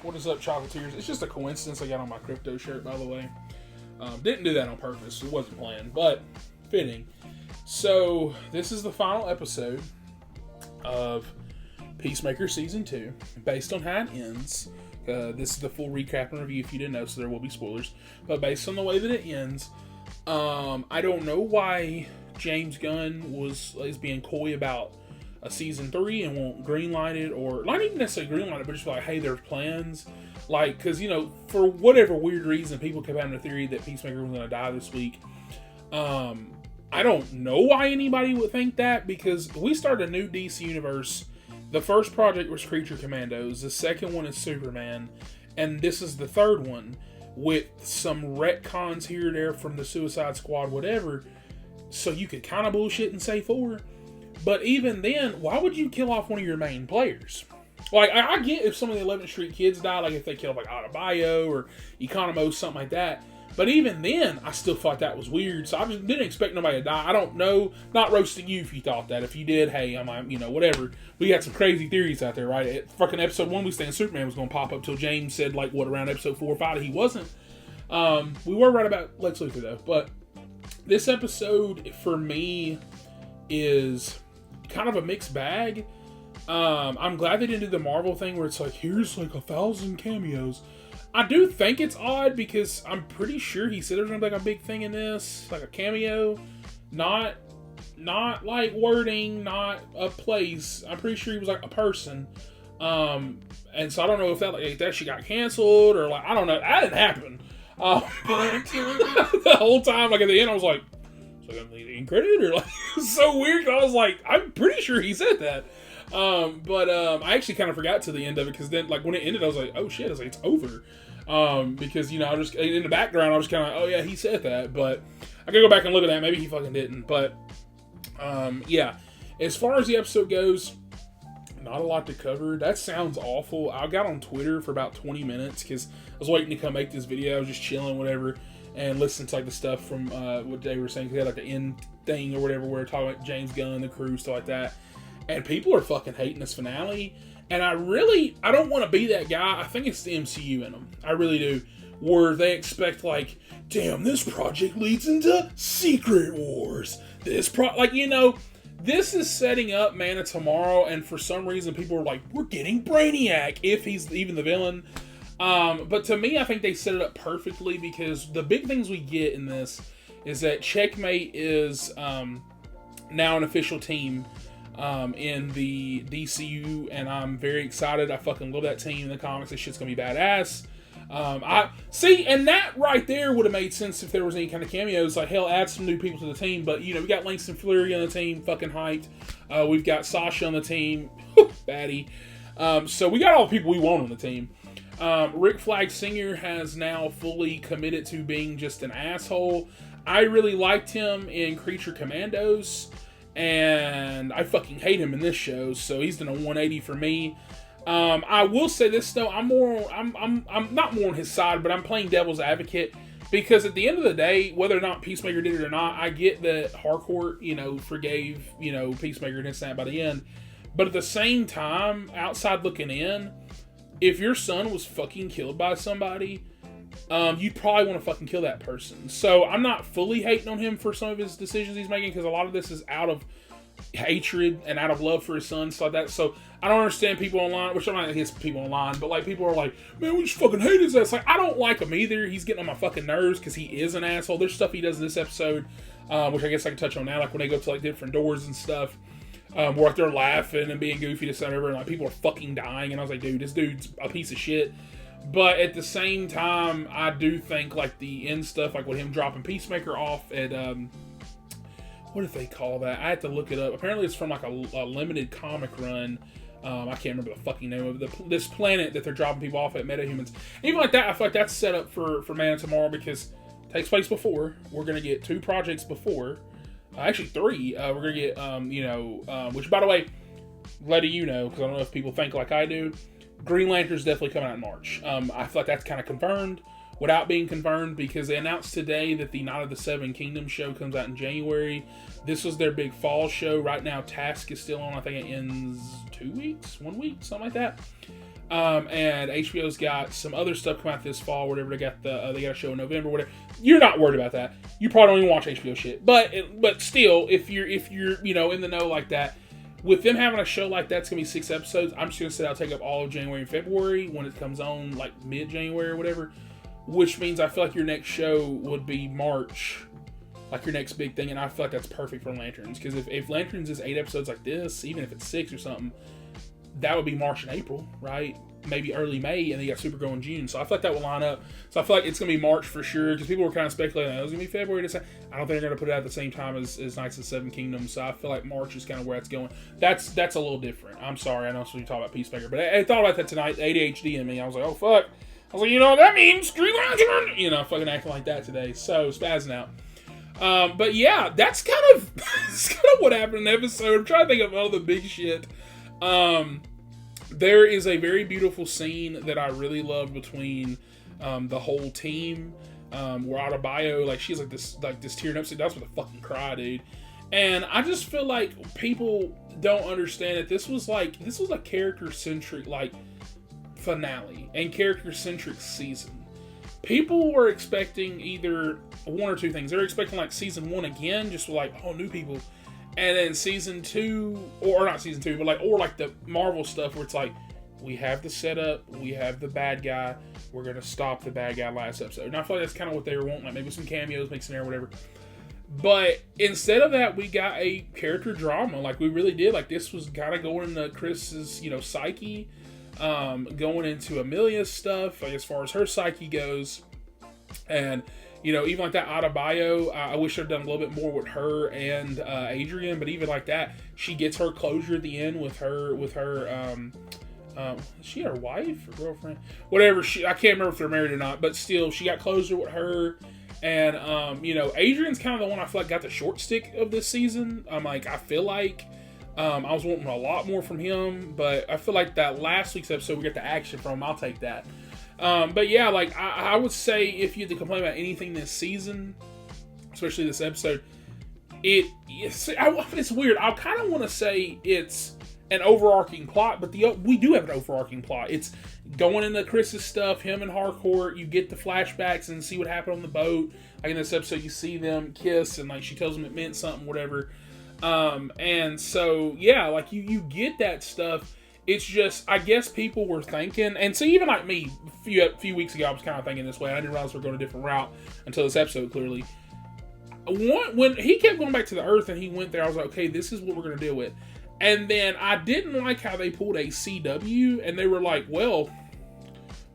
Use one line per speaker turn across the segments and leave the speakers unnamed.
What is up, Chocolatiers? It's just a coincidence I got on my crypto shirt, by the way. Didn't do that on purpose. It wasn't planned, but fitting. So, this is the final episode of Peacemaker Season 2. Based on how it ends, this is the full recap and review if you didn't know, so there will be spoilers. But based on the way that it ends, I don't know why James Gunn is being coy about a Season 3 and won't greenlight it, or not even necessarily greenlight it, but just like, hey, there's plans. Like, because, you know, for whatever weird reason, people kept having a theory that Peacemaker was going to die this week. I don't know why anybody would think that, because we started a new DC universe. The first project was Creature Commandos. The second one is Superman. And this is the third one with some retcons here and there from the Suicide Squad, whatever. So you could kind of bullshit and say 4. But even then, why would you kill off one of your main players? Like, I get if some of the 11th Street kids die, like if they killed like Adebayo or Economos, something like that. But even then, I still thought that was weird. So I just didn't expect nobody to die. I don't know. Not roasting you if you thought that. If you did, hey, I'm you know, whatever. We got some crazy theories out there, right? At fucking episode 1, we saying Superman was going to pop up till James said, like, what, around episode 4 or 5, he wasn't. We were right about Lex Luthor, though. But this episode, for me, is kind of a mixed bag. I'm glad they didn't do the Marvel thing where it's like, here's like 1,000 cameos. I do think it's odd because I'm pretty sure he said there's gonna be like a big thing in this, like a cameo, not like wording, not a place. I'm pretty sure he was like a person. And so I don't know if that actually got canceled or like, I don't know. That didn't happen. But the whole time, like at the end, I was like, so I'm leading credit or like, so weird. I was like, I'm pretty sure he said that. But I actually kind of forgot to the end of it because then, like, when it ended, I was like, oh shit, I was like, it's over. Because, you know, I just, in the background, I was kind of like, oh yeah, he said that, but I gotta go back and look at that. Maybe he fucking didn't, but, yeah. As far as the episode goes, not a lot to cover. That sounds awful. I got on Twitter for about 20 minutes because I was waiting to come make this video. I was just chilling, whatever, and listening to, like, the stuff from, what they were saying, because they had, like, the end thing or whatever, where they're talking about James Gunn, the crew, stuff like that. And people are fucking hating this finale. And I don't want to be that guy. I think it's the MCU in them. I really do. Where they expect, like, damn, this project leads into Secret Wars. Like, you know, this is setting up Man of Tomorrow. And for some reason, people are like, we're getting Brainiac, if he's even the villain. But to me, I think they set it up perfectly because the big things we get in this is that Checkmate is now an official team in the DCU, and I'm very excited. I fucking love that team in the comics. This shit's gonna be badass. I see, and that right there would have made sense if there was any kind of cameos. Like, hell, add some new people to the team. But, you know, we got Langston Fleury on the team, fucking hyped. We've got Sasha on the team, baddie. So we got all the people we want on the team. Rick Flag Sr. has now fully committed to being just an asshole. I really liked him in Creature Commandos. And I fucking hate him in this show, so he's done a 180 for me. I will say this though, I'm not more on his side, but I'm playing devil's advocate because at the end of the day, whether or not Peacemaker did it or not, I get that Harcourt, you know, forgave, you know, Peacemaker and this and that by the end. But at the same time, outside looking in, if your son was fucking killed by somebody, you'd probably want to fucking kill that person. So I'm not fully hating on him for some of his decisions he's making because a lot of this is out of hatred and out of love for his son, stuff like that. So I don't understand people online, which I'm not against people online, but like people are like, man, we just fucking hate his ass. Like, I don't like him either. He's getting on my fucking nerves because he is an asshole. There's stuff he does in this episode, which I guess I can touch on now, like when they go to like different doors and stuff. Where like they're laughing and being goofy to whatever, and like people are fucking dying, and I was like, dude, this dude's a piece of shit. But at the same time, I do think like the end stuff, like with him dropping Peacemaker off at what do they call that? I had to look it up. Apparently, it's from like a limited comic run. I can't remember the fucking name of this planet that they're dropping people off at, metahumans. Even like that, I feel like that's set up for Man of Tomorrow because it takes place before. We're gonna get 2 projects before. Actually 3. We're going to get, which by the way, letting you know, because I don't know if people think like I do, Green Lantern's definitely coming out in March. I feel like that's kind of confirmed without being confirmed because they announced today that the Night of the Seven Kingdoms show comes out in January. This was their big fall show. Right now, Task is still on. I think it ends 2 weeks, 1 week, something like that. And HBO's got some other stuff come out this fall, whatever. They got they got a show in November, whatever. You're not worried about that. You probably don't even watch HBO shit. But still, if you're in the know like that, with them having a show like that, it's gonna be 6 episodes. I'm just gonna say I'll take up all of January and February when it comes on, like mid-January or whatever. Which means I feel like your next show would be March, like your next big thing, and I feel like that's perfect for Lanterns. Because if Lanterns is 8 episodes like this, even if it's 6 or something, that would be March and April, right? Maybe early May, and then you got Supergirl in June. So I feel like that will line up. So I feel like it's going to be March for sure, because people were kind of speculating that it was going to be February. I don't think they're going to put it out at the same time as Knights of the Seven Kingdoms. So I feel like March is kind of where it's going. That's a little different. I'm sorry, I know so you talk about Peacemaker, but I thought about that tonight. ADHD in me. I was like, oh fuck. I was like, you know what that means? Green Lantern. Fucking acting like that today. So spazzing out. But yeah, that's kind of what happened in the episode. I'm trying to think of all the big shit. There is a very beautiful scene that I really love between the whole team. Where Adebayo, like she's like this tearing up scene. That's what the fucking cry, dude. And I just feel like people don't understand that this was a character centric finale and character centric season. People were expecting either one or two things. They're expecting like season 1 again, just like all new people. And then season 2, or not season 2, but like the Marvel stuff where it's like, we have the setup, we have the bad guy, we're going to stop the bad guy last episode. And I feel like that's kind of what they were wanting, like maybe some cameos, mixing there, whatever. But instead of that, we got a character drama, like we really did. Like this was kind of going into Chris's, psyche, going into Amelia's stuff, like as far as her psyche goes. And even like that Adebayo, I wish I'd done a little bit more with her and Adrian, but even like that, she gets her closure at the end with her, is she her wife or girlfriend? Whatever, I can't remember if they're married or not, but still, she got closure with her. And, Adrian's kind of the one I feel like got the short stick of this season. I feel like I was wanting a lot more from him, but I feel like that last week's episode, we got the action from him. I'll take that. But yeah, like I would say if you had to complain about anything this season, especially this episode, it's weird. I kind of want to say it's an overarching plot, but we do have an overarching plot. It's going into Chris's stuff, him and Harcourt. You get the flashbacks and see what happened on the boat. Like in this episode, you see them kiss and like she tells him it meant something, whatever. And so yeah, like you get that stuff. It's just, I guess people were thinking, and so even like me, a few weeks ago, I was kind of thinking this way. I didn't realize we were going a different route until this episode, clearly. When he kept going back to the Earth and he went there, I was like, okay, this is what we're going to deal with. And then I didn't like how they pulled a CW, and they were like, well,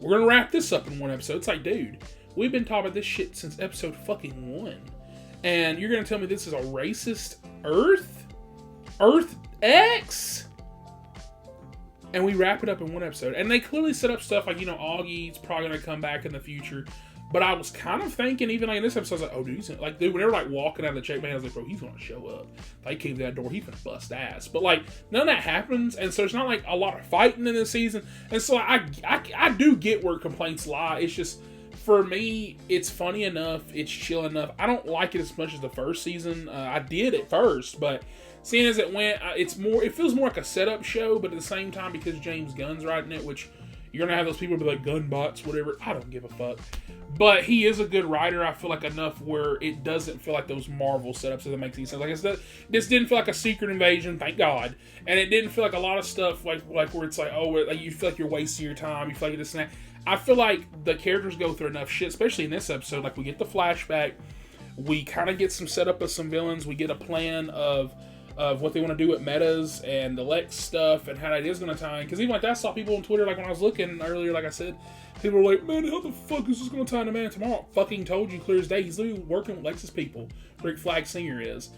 we're going to wrap this up in one episode. It's like, dude, we've been talking about this shit since episode fucking 1. And you're going to tell me this is a racist Earth X? And we wrap it up in one episode. And they clearly set up stuff like, Augie's probably going to come back in the future. But I was kind of thinking, even like in this episode, I was like, oh, dude, dude, whenever like walking out of the check man, I was like, bro, he's going to show up. If he came to that door, he's going to bust ass. But like, none of that happens. And so it's not like a lot of fighting in this season. And so I do get where complaints lie. It's just, for me, it's funny enough. It's chill enough. I don't like it as much as the first season. I did at first, but seeing as it went, it feels more like a setup show, but at the same time, because James Gunn's writing it, which you're going to have those people be like, gun bots, whatever. I don't give a fuck. But he is a good writer, I feel like, enough where it doesn't feel like those Marvel setups, if that makes any sense. Like I said, this didn't feel like a secret invasion, thank God. And it didn't feel like a lot of stuff like where it's like, oh, like you feel like you're wasting your time, you feel like this and that. I feel like the characters go through enough shit, especially in this episode. Like, we get the flashback, we kind of get some setup of some villains, we get a plan of what they want to do with metas and the Lex stuff and how that is going to tie in. Because even like that, I saw people on Twitter, like when I was looking earlier, like I said, people were like, man, how the fuck is this going to tie into Man Tomorrow? Fucking told you clear as day. He's literally working with Lex's people. Rick Flag Sr. is.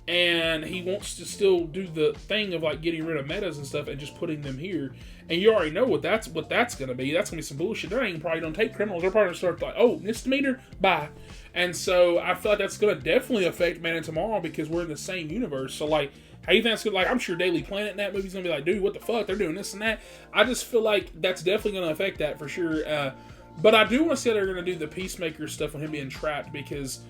And he wants to still do the thing of like getting rid of metas and stuff and just putting them here. And you already know what that's going to be. That's going to be some bullshit. They ain't probably going to take criminals. They're probably going to start like, oh, misdemeanor, bye. And so I feel like that's going to definitely affect Man of Tomorrow because we're in the same universe. So like, how you think that's good? Like, I'm sure Daily Planet in that movie's going to be like, dude, what the fuck? They're doing this and that. I just feel like that's definitely going to affect that for sure. But I do want to say they're going to do the Peacemaker stuff with him being trapped because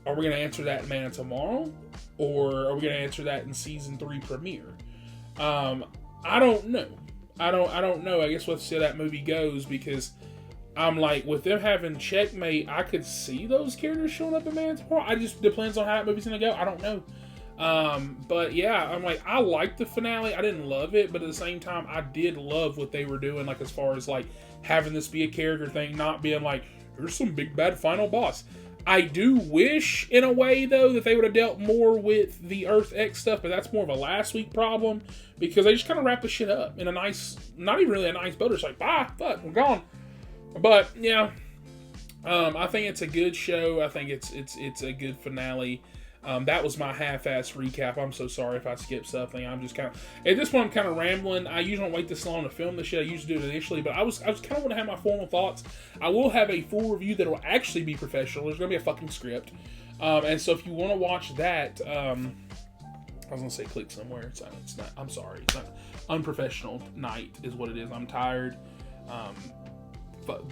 are we going to answer that in Man of Tomorrow? Or are we going to answer that in Season 3 premiere? I don't know. I don't know. I guess we'll see how that movie goes, because I'm like, with them having Checkmate, I could see those characters showing up in Manticore. It just depends on how that movie's gonna go. I don't know. But yeah, I'm like, I liked the finale. I didn't love it, but at the same time, I did love what they were doing. Like, as far as like having this be a character thing, not being like, here's some big bad final boss. I do wish, in a way, though, that they would have dealt more with the Earth X stuff, but that's more of a last week problem, because they just kind of wrap the shit up in a nice, not even really a nice boat. It's like, bye, fuck, we're gone. But yeah, I think it's a good show. I think it's a good finale. That was my half-ass recap. I'm so sorry if I skipped something. I'm just kind of, at this point, I'm kind of rambling. I usually don't wait this long to film the shit. I usually do it initially, but I was kind of want to have my formal thoughts. I will have a full review that will actually be professional. There's going to be a fucking script. And so if you want to watch that, I was going to say click somewhere. It's not, I'm sorry. It's not unprofessional night is what it is. I'm tired. But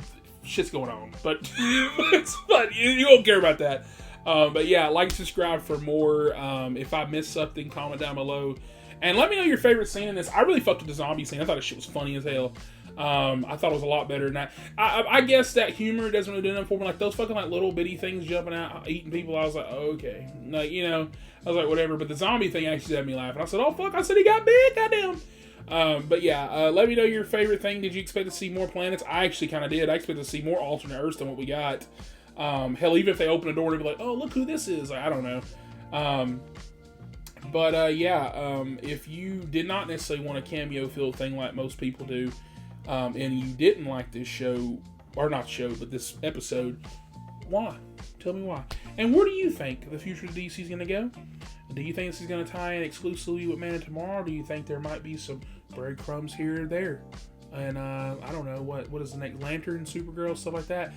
shit's going on. But, but you won't care about that. But yeah, like, subscribe for more. If I missed something, comment down below. And let me know your favorite scene in this. I really fucked with the zombie scene. I thought this shit was funny as hell. I thought it was a lot better than that. I guess that humor doesn't really do nothing for me. Like, those fucking, like, little bitty things jumping out, eating people, I was like, oh, okay. Like, you know, I was like, whatever. But the zombie thing actually had me laughing. I said, oh, fuck. I said he got big. Goddamn. But yeah, let me know your favorite thing. Did you expect to see more planets? I actually kind of did. I expected to see more alternate Earths than what we got. Hell, even if they open a door and be like, oh, look who this is. Like, I don't know. If you did not necessarily want a cameo filled thing like most people do, and you didn't like this show, or not show, but this episode, why? Tell me why. And where do you think the future of DC is going to go? Do you think this is going to tie in exclusively with Man of Tomorrow? Or do you think there might be some breadcrumbs here or there? And I don't know, what is the next, Lantern, Supergirl, stuff like that?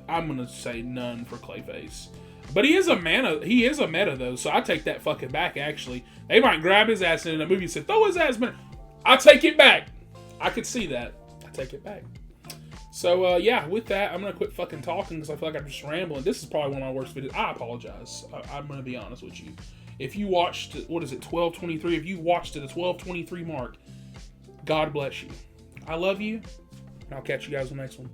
I'm gonna say none for Clayface, but he is a meta though, so I take that fucking back. Actually, they might grab his ass in a movie and say, throw his ass, man. I take it back. I could see that. I take it back. So yeah, with that, I'm gonna quit fucking talking because I feel like I'm just rambling. This is probably one of my worst videos. I apologize. I'm gonna be honest with you. If you watched, what is it, 12:23? If you watched at the 12:23 mark, God bless you. I love you, and I'll catch you guys on the next one.